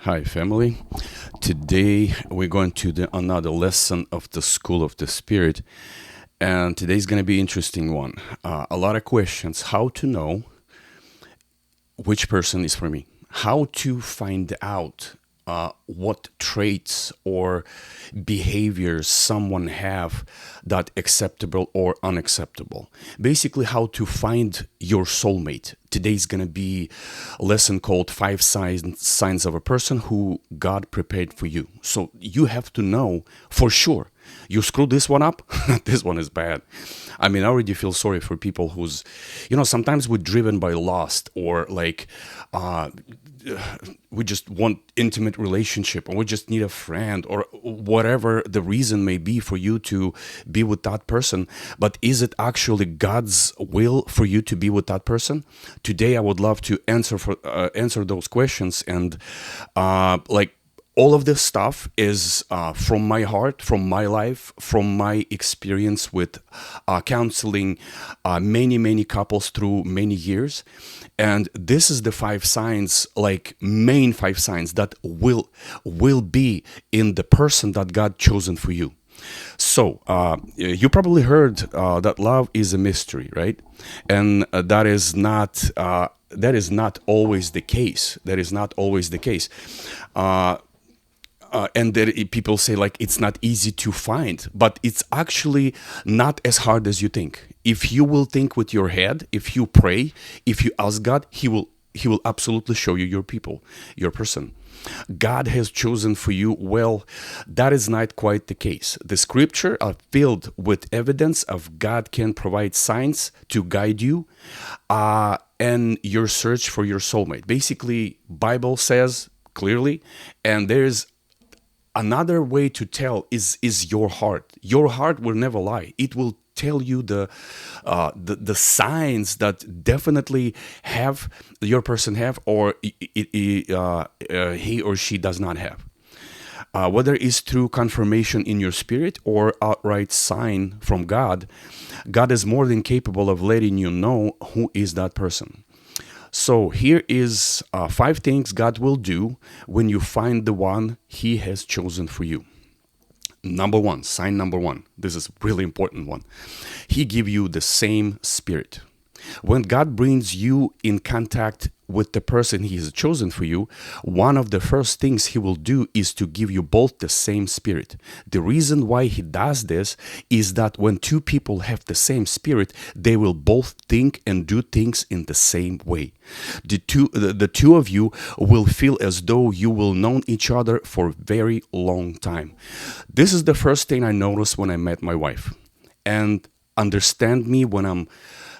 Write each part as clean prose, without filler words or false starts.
Hi, family. Today we're going to another lesson of the School of the Spirit, and today's going to be an interesting one. A lot of questions: how to know which person is for me, how to find out what traits or behaviors someone have that acceptable or unacceptable. Basically, how to find your soulmate. Today's gonna be a lesson called Five Signs of a Person Who God Prepared for You. So you have to know for sure. You screw this one up, this one is bad. I mean, I already feel sorry for people sometimes we're driven by lust or we just want intimate relationship or we just need a friend or whatever the reason may be for you to be with that person. But is it actually God's will for you to be with that person? Today I would love to answer those questions, and all of this stuff is from my heart, from my life, from my experience with counseling many couples through many years. And this is the five signs, main five signs that will be in the person that God chosen for you. So you probably heard that love is a mystery, right? And that is not always the case. That is not always the case. And there people say it's not easy to find, but it's actually not as hard as you think. If you will think with your head, if you pray, if you ask God, He will absolutely show you your person. God has chosen for you. Well, that is not quite the case. The scripture are filled with evidence of God can provide signs to guide you and your search for your soulmate. Basically, Bible says clearly, and there's another way to tell is your heart. Your heart will never lie. It will tell you the signs that definitely have your person have, or he or she does not have. Whether it's through confirmation in your spirit or outright sign from God, God is more than capable of letting you know who is that person. So here is five things God will do when you find the one He has chosen for you. Number one, sign number one. This is a really important one. He give you the same spirit. When God brings you in contact with the person He has chosen for you, one of the first things He will do is to give you both the same spirit. The reason why He does this is that when two people have the same spirit, they will both think and do things in the same way. The two of you will feel as though you will know each other for a very long time. This is the first thing I noticed when I met my wife. And understand me when I'm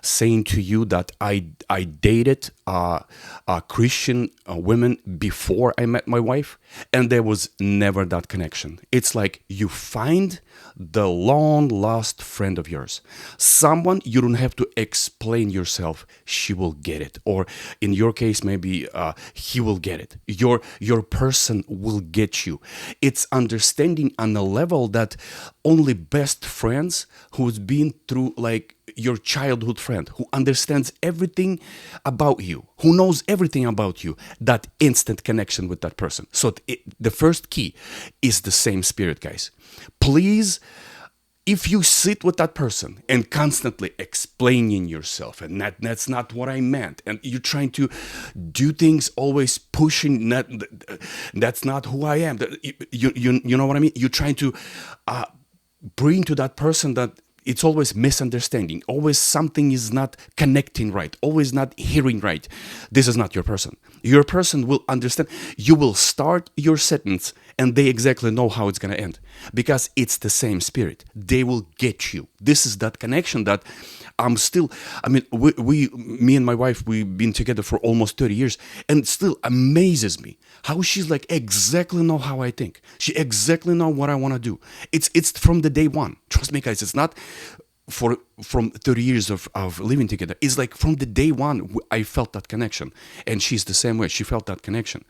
saying to you that I dated Christian women before I met my wife, and there was never that connection. It's like you find the long lost friend of yours, someone you don't have to explain yourself. She will get it, or in your case, maybe he will get it. Your person will get you. It's understanding on a level that only best friends who's been through your childhood friend, who understands everything about you, who knows everything about you, that instant connection with that person. So the first key is the same spirit, guys. Please, if you sit with that person and constantly explaining yourself, and that's not what I meant, and you're trying to do things always pushing, that's not who I am. You know what I mean? You're trying to bring to that person that it's always misunderstanding, always something is not connecting right, always not hearing right. This is not your person. Your person will understand. You will start your sentence and they exactly know how it's going to end, because it's the same spirit. They will get you. This is that connection that me and my wife, we've been together for almost 30 years, and it still amazes me how she's exactly know how I think. She exactly know what I want to do. It's from the day one. Trust me, guys, it's not for from 30 years of living together. It's like from the day one, I felt that connection. And she's the same way. She felt that connection.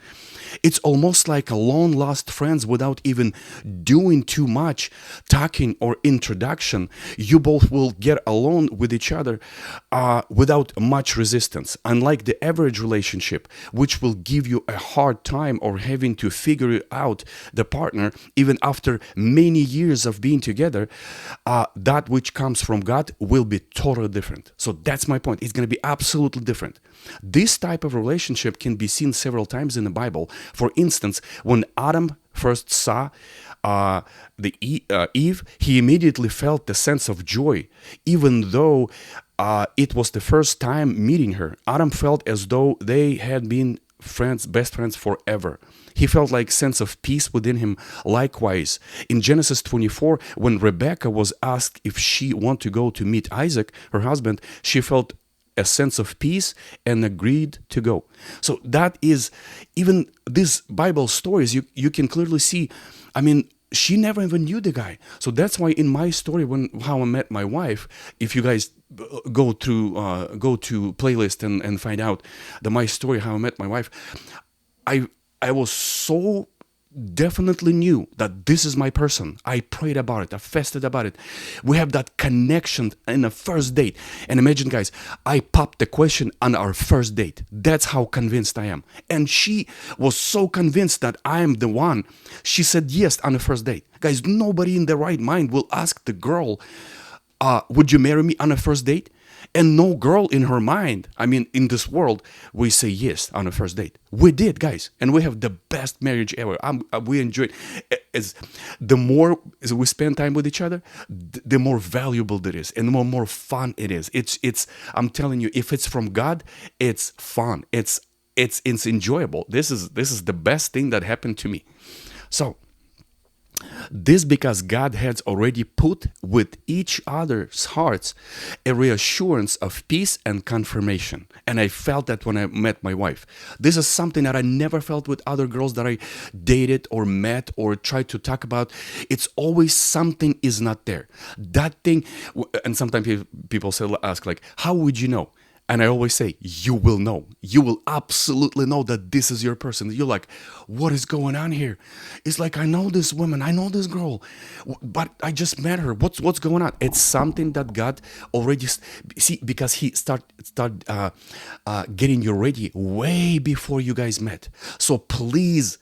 It's almost like a long lost friends without even doing too much talking or introduction. You both will get along with each other without much resistance. Unlike the average relationship, which will give you a hard time or having to figure out the partner even after many years of being together, that which comes from God will be totally different. So that's my point. It's going to be absolutely different. This type of relationship can be seen several times in the Bible. For instance, when Adam first saw Eve, he immediately felt the sense of joy, even though it was the first time meeting her. Adam felt as though they had been friends, best friends forever. He felt like sense of peace within him. Likewise, in Genesis 24, when Rebekah was asked if she wanted to go to meet Isaac, her husband, she felt a sense of peace and agreed to go. So that is, even these Bible stories, you can clearly see, I mean, she never even knew the guy. So that's why in my story, how I met my wife, if you guys go to playlist and find out my story, how I met my wife, I was so definitely knew that this is my person. I prayed about it. I fasted about it. We have that connection in a first date. And imagine, guys, I popped the question on our first date. That's how convinced I am. And she was so convinced that I am the one. She said yes on the first date. Guys, nobody in their right mind will ask the girl, would you marry me on a first date? And no girl in her mind, I mean, in this world, we say yes on a first date. We did, guys. And we have the best marriage ever. We enjoy it. As we spend time with each other, the more valuable it is and the more fun it is. It's I'm telling you, if it's from God, it's fun. It's enjoyable. This is the best thing that happened to me. So, this because God has already put with each other's hearts a reassurance of peace and confirmation. And I felt that when I met my wife. This is something that I never felt with other girls that I dated or met or tried to talk about. It's always something is not there. That thing, and sometimes people ask like, how would you know? And I always say, you will know. You will absolutely know that this is your person. You're like, what is going on here? It's like, I know this woman, I know this girl, but I just met her. What's going on? It's something that God already see, because He start getting you ready way before you guys met. So please,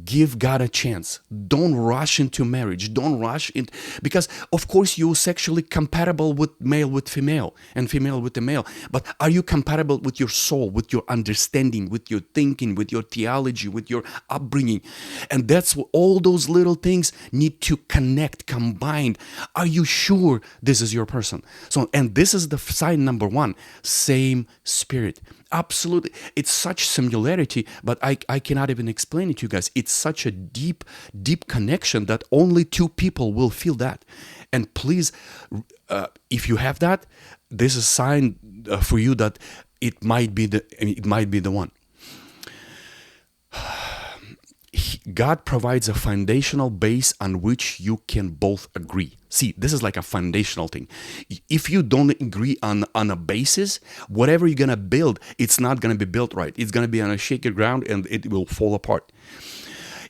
give God a chance. Don't rush into marriage. Don't rush in, because of course you're sexually compatible with male with female and female with the male. But are you compatible with your soul, with your understanding, with your thinking, with your theology, with your upbringing? And that's what all those little things need to connect, combined. Are you sure this is your person? So, and this is the sign number one, same spirit. Absolutely. It's such similarity, but I cannot even explain it to you guys. It's such a deep connection that only two people will feel that. And please, if you have that, this is a sign for you that it might be the one. God provides a foundational base on which you can both agree. See, this is like a foundational thing. If you don't agree on a basis, whatever you're going to build, it's not going to be built right. It's going to be on a shaky ground and it will fall apart.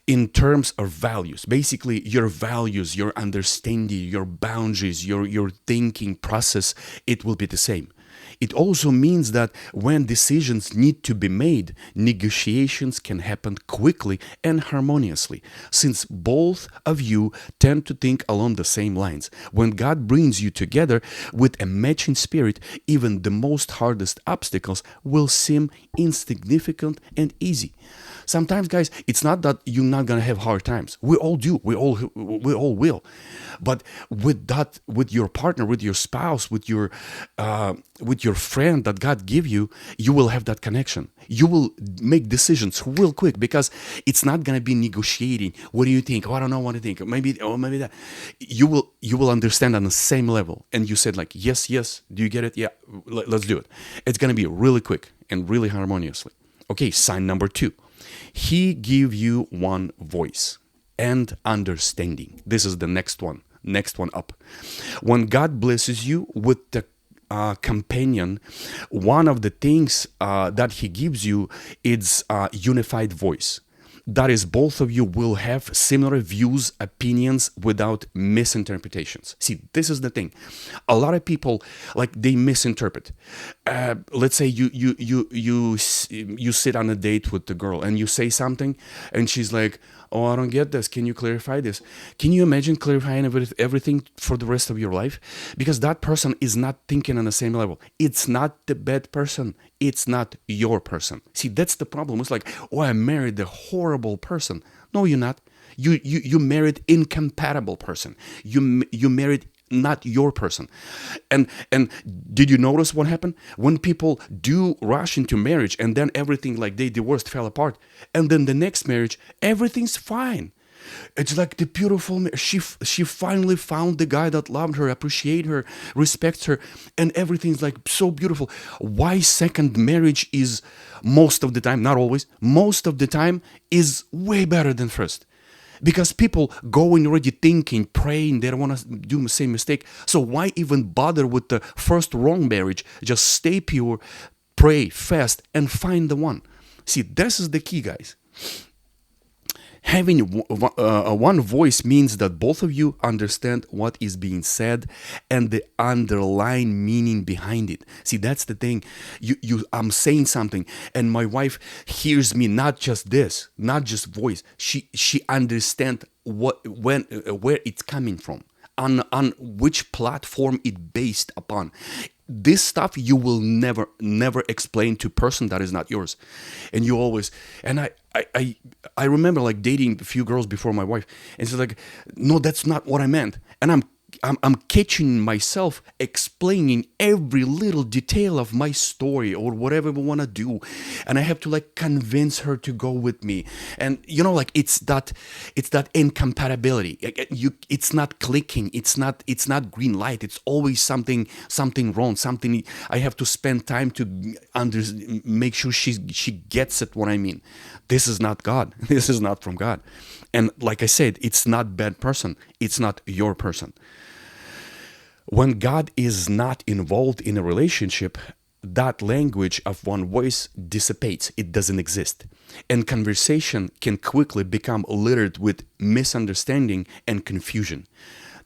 In terms of values, basically your values, your understanding, your boundaries, your thinking process, it will be the same. It also means that when decisions need to be made, negotiations can happen quickly and harmoniously, since both of you tend to think along the same lines. When God brings you together with a matching spirit, even the most hardest obstacles will seem insignificant and easy. Sometimes, guys, it's not that you're not gonna have hard times. We all do. We all will. But with your partner, with your spouse, with your friend that God give you, you will have that connection. You will make decisions real quick because it's not gonna be negotiating. What do you think? Oh, I don't know what to think. Maybe that. You will understand on the same level. And you said like, yes. Do you get it? Yeah. Let's do it. It's gonna be really quick and really harmoniously. Okay. Sign number 2. He give you one voice and understanding. This is the next one up. When God blesses you with the companion, one of the things that he gives you is unified voice. That is, both of you will have similar views, opinions without misinterpretations. See, this is the thing. A lot of people, like, they misinterpret. Let's say you sit on a date with the girl and you say something, and she's like, "Oh, I don't get this. Can you clarify this?" Can you imagine clarifying everything for the rest of your life? Because that person is not thinking on the same level. It's not the bad person. It's not your person. See, that's the problem. It's like, "Oh, I married a horrible person." No, you're not. You married incompatible person. You married not your person. And did you notice what happened when people do rush into marriage, and then everything, like, they divorced, fell apart, and then the next marriage everything's fine. It's like the beautiful she finally found the guy that loved her, appreciate her, respects her, and everything's like so beautiful. Why second marriage is most of the time, not always, most of the time, is way better than first? Because people go in already thinking, praying, they don't want to do the same mistake. So why even bother with the first wrong marriage? Just stay pure, pray, fast, and find the one. See, this is the key, guys. Having one voice means that both of you understand what is being said and the underlying meaning behind it. See, that's the thing. I'm saying something, and my wife hears me, not just this, not just voice. She understands where it's coming from, on which platform it based upon. This stuff you will never explain to a person that is not yours. And you always, and I remember, like, dating a few girls before my wife, and she's like, "No, that's not what I meant." And I'm catching myself explaining every little detail of my story or whatever we want to do, and I have to, like, convince her to go with me. And like, it's that incompatibility. It's not clicking. It's not green light. It's always something wrong. Something I have to spend time to make sure she gets it. What I mean, this is not God. This is not from God. And like I said, it's not bad person. It's not your person. When God is not involved in a relationship, that language of one voice dissipates. It doesn't exist. And conversation can quickly become littered with misunderstanding and confusion.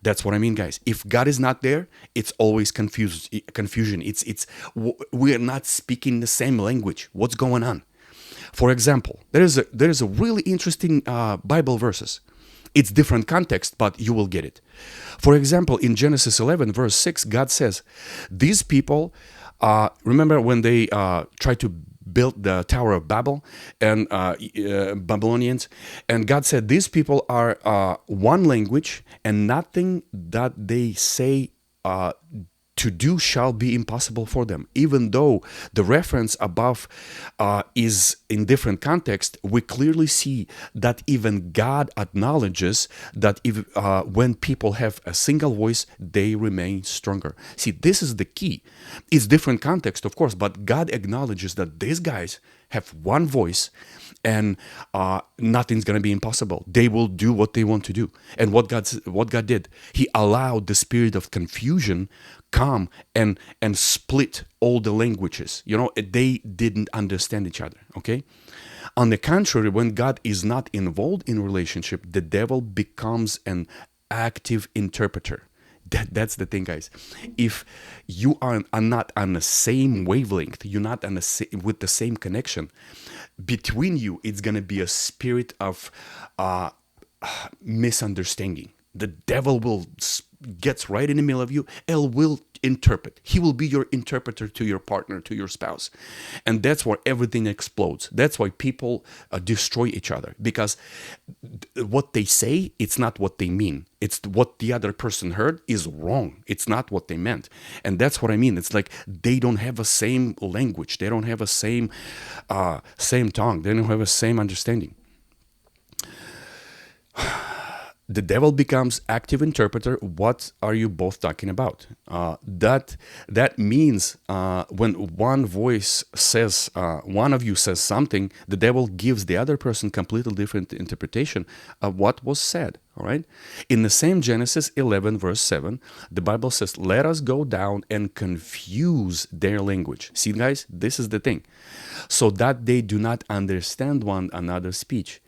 That's what I mean, guys. If God is not there, it's always confusion. We're not speaking the same language. What's going on? For example, there is a really interesting Bible verses. It's different context, but you will get it. For example, in Genesis 11, verse 6, God says, "These people," remember when they tried to build the Tower of Babel, and Babylonians, and God said, "These people are one language, and nothing that they say to do shall be impossible for them." Even though the reference above is in different context, we clearly see that even God acknowledges that when people have a single voice, they remain stronger. See, this is the key. It's different context, of course, but God acknowledges that these guys have one voice, and nothing's going to be impossible. They will do what they want to do. And what God did, He allowed the spirit of confusion come and split all the languages. They didn't understand each other. Okay. On the contrary, when God is not involved in a relationship, the devil becomes an active interpreter. That's the thing, guys. If you are not on the same wavelength, you're not with the same connection, between you, it's going to be a spirit of misunderstanding. The devil gets right in the middle of you and will interpret. He will be your interpreter to your partner, to your spouse. And that's where everything explodes. That's why people destroy each other, because what they say, it's not what they mean. It's what the other person heard is wrong. It's not what they meant. And that's what I mean. It's like they don't have the same language. They don't have the same tongue. They don't have the same understanding. The devil becomes active interpreter. What are you both talking about? That means when one voice says, one of you says something, the devil gives the other person completely different interpretation of what was said. All right. In the same Genesis 11 verse 7, the Bible says, "Let us go down and confuse their language." See, guys, this is the thing, so that they do not understand one another's speech.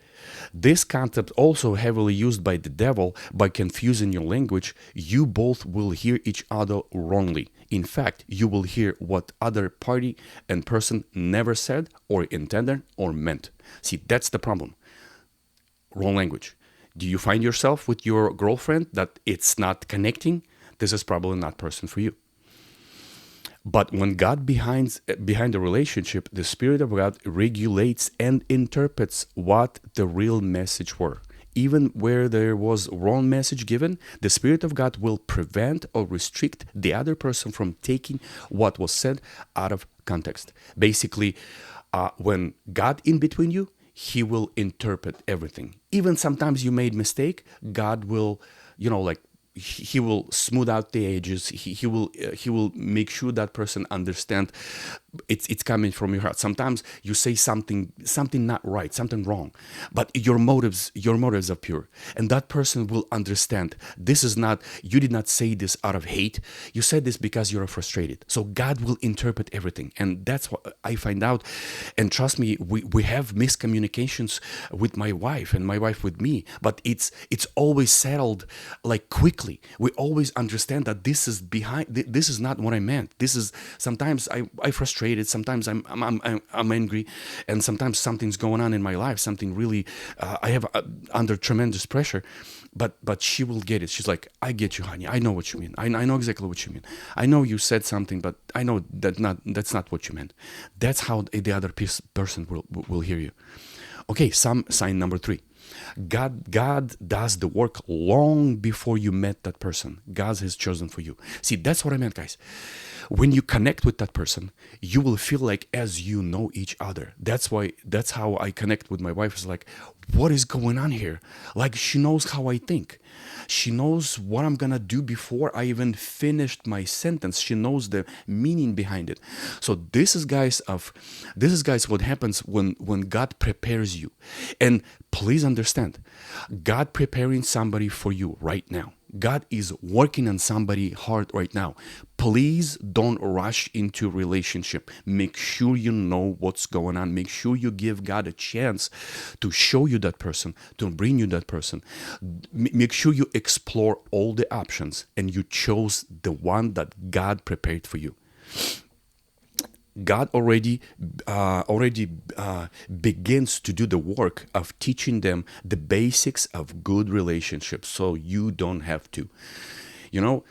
This concept also heavily used by the devil. By confusing your language, you both will hear each other wrongly. In fact, you will hear what other party and person never said or intended or meant. See, that's the problem. Wrong language. Do you find yourself with your girlfriend that it's not connecting? This is probably not person for you. But when God behind the relationship, the Spirit of God regulates and interprets what the real message were. Even where there was wrong message given, the Spirit of God will prevent or restrict the other person from taking what was said out of context. Basically, when God in between you, He will interpret everything. Even sometimes you made mistake, God will, like he will smooth out the edges. He will make sure that person understand it's coming from your heart. Sometimes you say something not right, something wrong, but your motives are pure, and that person will understand. This is not, you did not say this out of hate. You said this because you're frustrated. So God will interpret everything, and that's what I find out. And trust me, we have miscommunications with my wife and my wife with me, but it's always settled like quickly. We always understand that this is behind. This is not what I meant. This is, sometimes I frustrated. Sometimes I'm angry, and sometimes something's going on in my life. Something really I have under tremendous pressure. But she will get it. She's like, I get you, honey. I know what you mean. I know exactly what you mean. I know you said something, but I know that's not what you meant. That's how the other person will hear you. Okay, sign number 3. God does the work long before you met that person. God has chosen for you. See, that's what I meant, guys. When you connect with that person, you will feel like as you know each other. That's how I connect with my wife. Is like, what is going on here? Like, she knows how I think. She knows what I'm gonna do before I even finished my sentence. She knows the meaning behind it. So this is guys what happens when God prepares you. And please understand, God preparing somebody for you right now. God is working on somebody's heart right now. Please don't rush into relationship. Make sure you know what's going on. Make sure you give God a chance to show you that person, to bring you that person. Make sure you explore all the options and you chose the one that God prepared for you. God already begins to do the work of teaching them the basics of good relationships, so you don't have to. You know,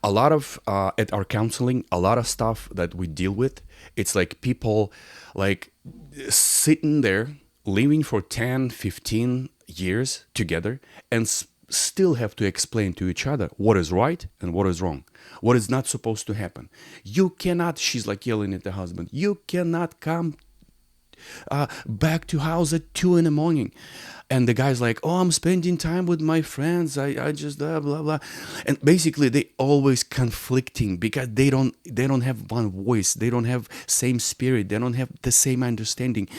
a lot of at our counseling, a lot of stuff that we deal with, it's like people like sitting there living for 10, 15 years together and still have to explain to each other what is right and what is wrong, what is not supposed to happen. You cannot, she's like yelling at the husband, you cannot come back to house at 2 in the morning. And the guy's like, oh, I'm spending time with my friends. I just blah blah blah. And basically they always conflicting because they don't have one voice. They don't have same spirit. They don't have the same understanding.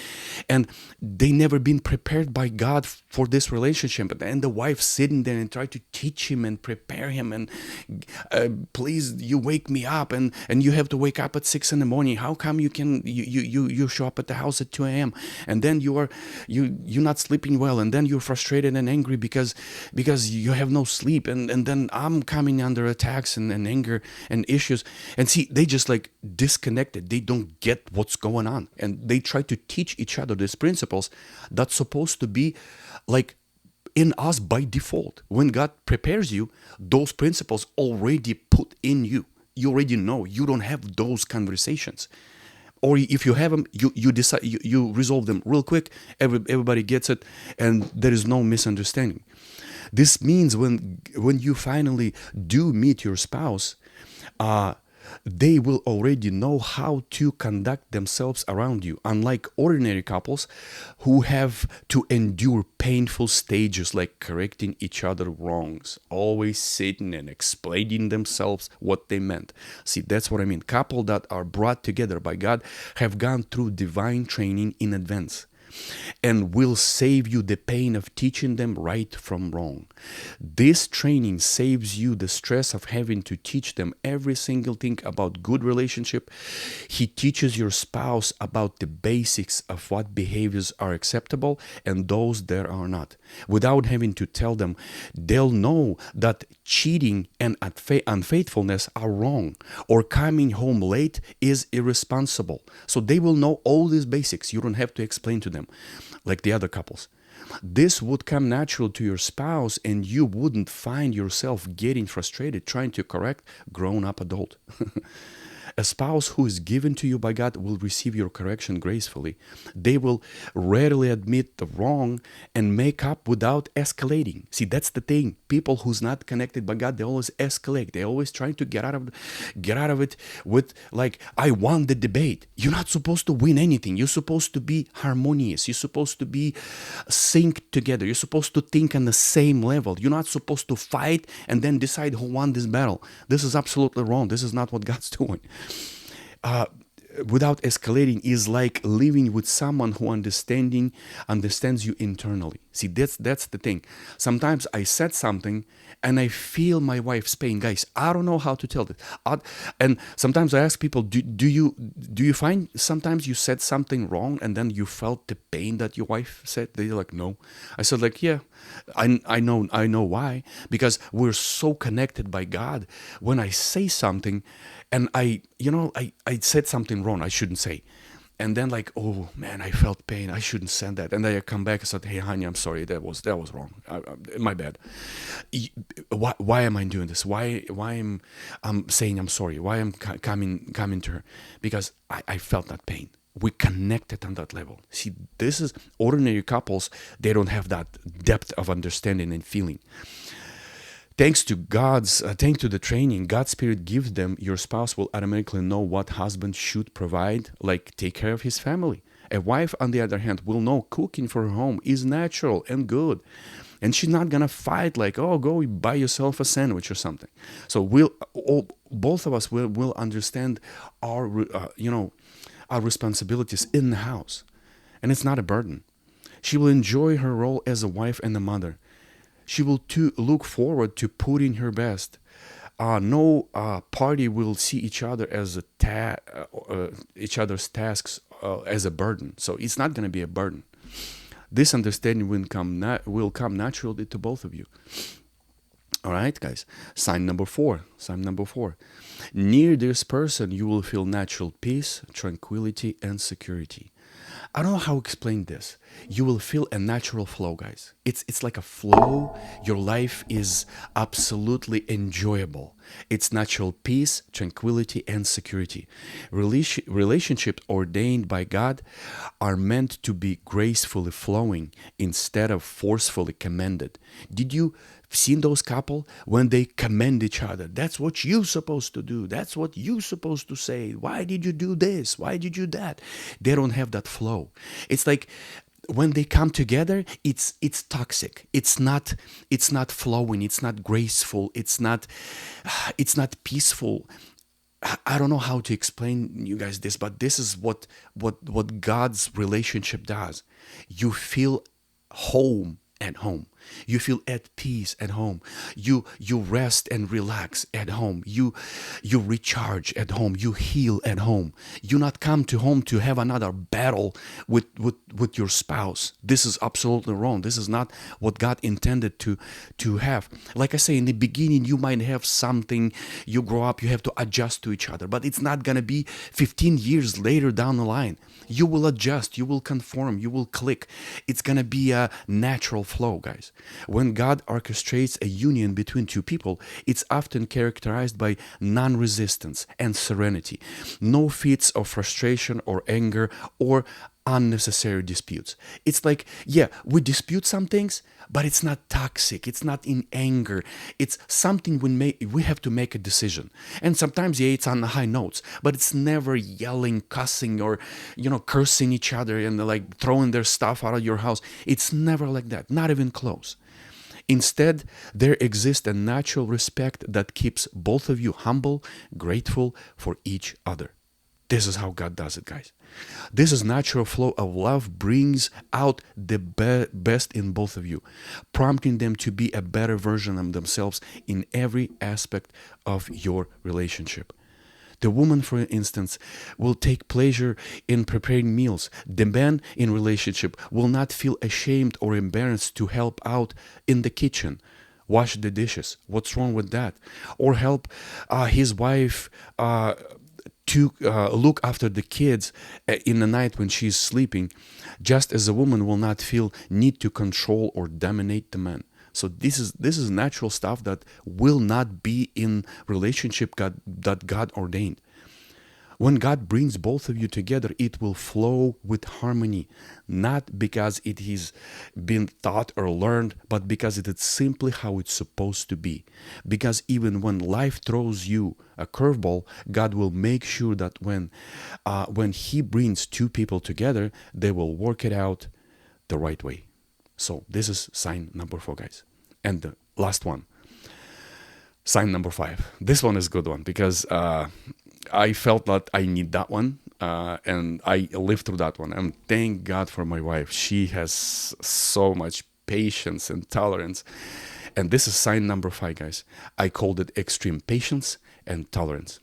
And they never been prepared by God for this relationship. And the wife sitting there and try to teach him and prepare him and please, you wake me up and you have to wake up at 6 in the morning. How come you show up at the house at 2 a.m. and then you're not sleeping well, and then you're frustrated and angry because you have no sleep, and then I'm coming under attacks and anger and issues. And see, they just like disconnected. They don't get what's going on, and they try to teach each other these principles that's supposed to be like in us by default. When God prepares you, those principles already put in you. You already know. You don't have those conversations. Or if you have them, you decide, you resolve them real quick. Everybody gets it, and there is no misunderstanding. This means when you finally do meet your spouse, they will already know how to conduct themselves around you, unlike ordinary couples who have to endure painful stages like correcting each other wrongs, always sitting and explaining themselves what they meant. See, that's what I mean. Couples that are brought together by God have gone through divine training in advance and will save you the pain of teaching them right from wrong. This training saves you the stress of having to teach them every single thing about good relationship. He teaches your spouse about the basics of what behaviors are acceptable and those that are not. Without having to tell them, they'll know that cheating and unfaithfulness are wrong, or coming home late is irresponsible. So they will know all these basics. You don't have to explain to them like the other couples. This would come natural to your spouse, and you wouldn't find yourself getting frustrated trying to correct grown-up adult. A spouse who is given to you by God will receive your correction gracefully. They will readily admit the wrong and make up without escalating. See, that's the thing. People who's not connected by God, they always escalate. They always trying to get out of it with like, I won the debate. You're not supposed to win anything. You're supposed to be harmonious. You're supposed to be synced together. You're supposed to think on the same level. You're not supposed to fight and then decide who won this battle. This is absolutely wrong. This is not what God's doing. Without escalating is like living with someone who understands you internally. See, that's the thing. Sometimes I said something and I feel my wife's pain. Guys, I don't know how to tell it. And sometimes I ask people, do you find sometimes you said something wrong and then you felt the pain that your wife said? They're like, no. I said like, yeah, I know why. Because we're so connected by God. When I say something and I said something wrong I shouldn't say. And then like, oh man, I felt pain. I shouldn't send that. And then I come back and said, hey honey, I'm sorry. That was wrong. My bad. Why am I doing this? Why I'm saying I'm sorry? Why I'm coming to her? Because I felt that pain. We connected on that level. See, this is ordinary couples. They don't have that depth of understanding and feeling. Thanks to the training, God's Spirit gives them, your spouse will automatically know what husband should provide, like take care of his family. A wife, on the other hand, will know cooking for her home is natural and good. And she's not going to fight like, oh, go buy yourself a sandwich or something. So both of us will understand our responsibilities in the house. And it's not a burden. She will enjoy her role as a wife and a mother. She will too look forward to putting her best. No party will see each other as each other's tasks as a burden. So it's not going to be a burden. This understanding will come naturally to both of you. All right, guys. Sign number four. Near this person, you will feel natural peace, tranquility, and security. I don't know how to explain this. You will feel a natural flow, guys. It's like a flow. Your life is absolutely enjoyable. It's natural peace, tranquility, and security. Relationships ordained by God are meant to be gracefully flowing instead of forcefully commanded. Did you seen those couple when they commend each other? That's what you're supposed to do. That's what you're supposed to say. Why did you do this? Why did you do that? They don't have that flow. It's like when they come together, it's toxic. It's not flowing. It's not graceful. It's not peaceful. I don't know how to explain you guys this, but this is what God's relationship does. You feel home at home. You feel at peace at home. You rest and relax at home. You recharge at home. You heal at home. You not come to home to have another battle with your spouse. This is absolutely wrong. This is not what God intended to have. Like I say, in the beginning, you might have something. You grow up, you have to adjust to each other. But it's not going to be 15 years later down the line. You will adjust. You will conform. You will click. It's going to be a natural flow, guys. When God orchestrates a union between two people, it's often characterized by non-resistance and serenity. No fits of frustration or anger or unnecessary disputes. It's like, yeah, we dispute some things, but it's not toxic. It's not in anger. It's something we have to make a decision. And sometimes, yeah, it's on the high notes, but it's never yelling, cussing, or, cursing each other and like throwing their stuff out of your house. It's never like that, not even close. Instead, there exists a natural respect that keeps both of you humble, grateful for each other. This is how God does it, guys. This is natural flow of love brings out the best in both of you, prompting them to be a better version of themselves in every aspect of your relationship. The woman, for instance, will take pleasure in preparing meals. The man in relationship will not feel ashamed or embarrassed to help out in the kitchen, wash the dishes. What's wrong with that? Or help his wife to look after the kids in the night when she's sleeping, just as a woman will not feel need to control or dominate the man. So this is natural stuff that will not be in relationship that God ordained. When God brings both of you together, it will flow with harmony, not because it has been taught or learned, but because it is simply how it's supposed to be. Because even when life throws you a curveball, God will make sure that when He brings two people together, they will work it out the right way. So this is sign number 4, guys. And the last one, sign number 5. This one is a good one because I felt that I need that one, and I lived through that one. And thank God for my wife. She has so much patience and tolerance. And this is sign number 5, guys. I called it extreme patience and tolerance.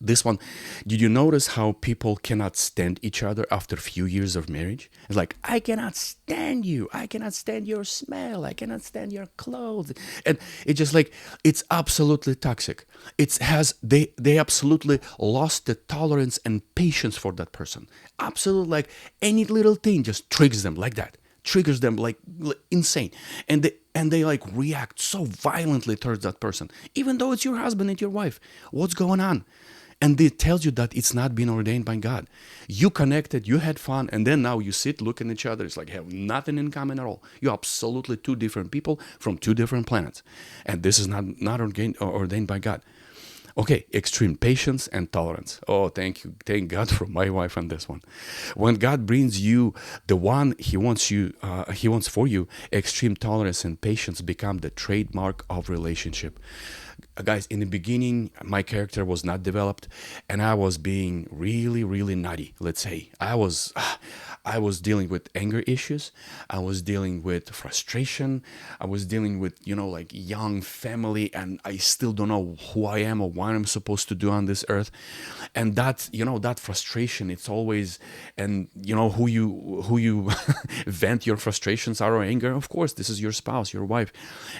This one, did you notice how people cannot stand each other after a few years of marriage? It's like, I cannot stand you. I cannot stand your smell. I cannot stand your clothes. And it's just like, it's absolutely toxic. They absolutely lost the tolerance and patience for that person. Absolutely, like any little thing just triggers them like that. Triggers them like insane. And they like react so violently towards that person. Even though it's your husband and your wife. What's going on? And it tells you that it's not been ordained by God. You connected, you had fun, and then now you sit, look at each other. It's like have nothing in common at all. You're absolutely two different people from two different planets. And this is not ordained by God. Okay, extreme patience and tolerance. Oh, thank you. Thank God for my wife on this one. When God brings you the one He wants for you, extreme tolerance and patience become the trademark of relationship. Guys, in the beginning, my character was not developed, and I was being really, really naughty. Let's say I was dealing with anger issues. I was dealing with frustration. I was dealing with like young family, and I still don't know who I am or what I'm supposed to do on this earth. And that frustration, it's always, and who you vent your frustrations out or anger. Of course, this is your spouse, your wife,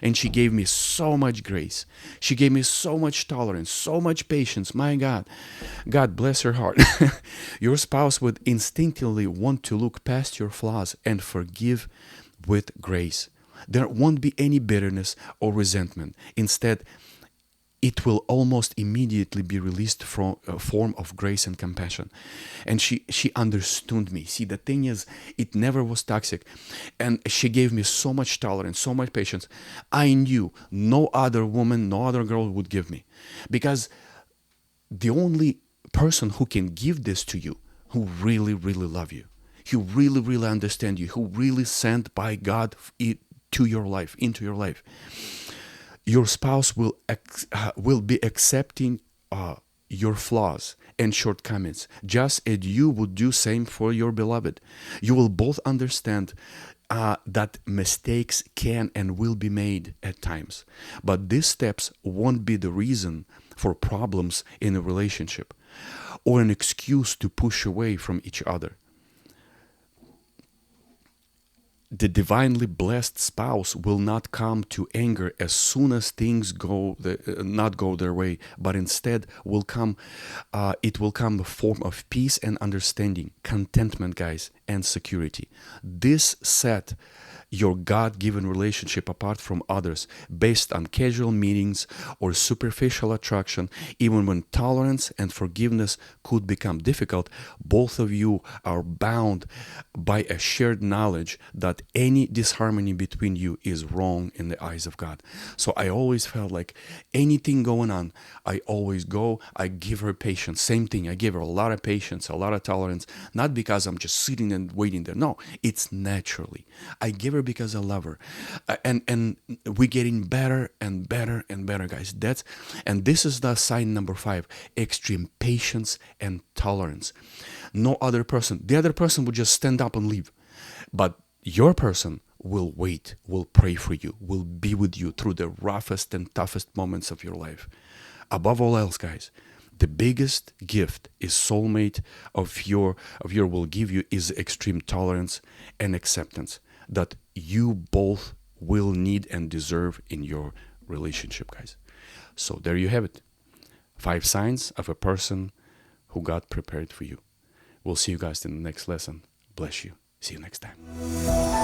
and she gave me so much grace. She gave me so much tolerance, so much patience. My God, God bless her heart. Your spouse would instinctively want to look past your flaws and forgive with grace. There won't be any bitterness or resentment. Instead, it will almost immediately be released from a form of grace and compassion. And she understood me. See, the thing is, it never was toxic. And she gave me so much tolerance, so much patience. I knew no other woman, no other girl would give me. Because the only person who can give this to you, who really, really love you, who really, really understand you, who really sent by God to your life, into your life, your spouse will be accepting your flaws and shortcomings, just as you would do same for your beloved. You will both understand that mistakes can and will be made at times, but these steps won't be the reason for problems in a relationship or an excuse to push away from each other. The divinely blessed spouse will not come to anger as soon as things not go their way, but instead will come. It will come in the form of peace and understanding, contentment, guys, and security. This set your God-given relationship apart from others based on casual meetings or superficial attraction, even when tolerance and forgiveness could become difficult, both of you are bound by a shared knowledge that any disharmony between you is wrong in the eyes of God. So I always felt like anything going on, I always go, I give her patience. Same thing, I give her a lot of patience, a lot of tolerance, not because I'm just sitting and waiting there. No, it's naturally. I give her because I love her. And we're getting better and better and better, guys. And this is the sign number 5, extreme patience and tolerance. No other person, the other person would just stand up and leave. But your person will wait, will pray for you, will be with you through the roughest and toughest moments of your life. Above all else, guys, the biggest gift is soulmate of your will give you is extreme tolerance and acceptance that you both will need and deserve in your relationship, guys. So there you have it. 5 signs of a person who God prepared for you. We'll see you guys in the next lesson. Bless you. See you next time.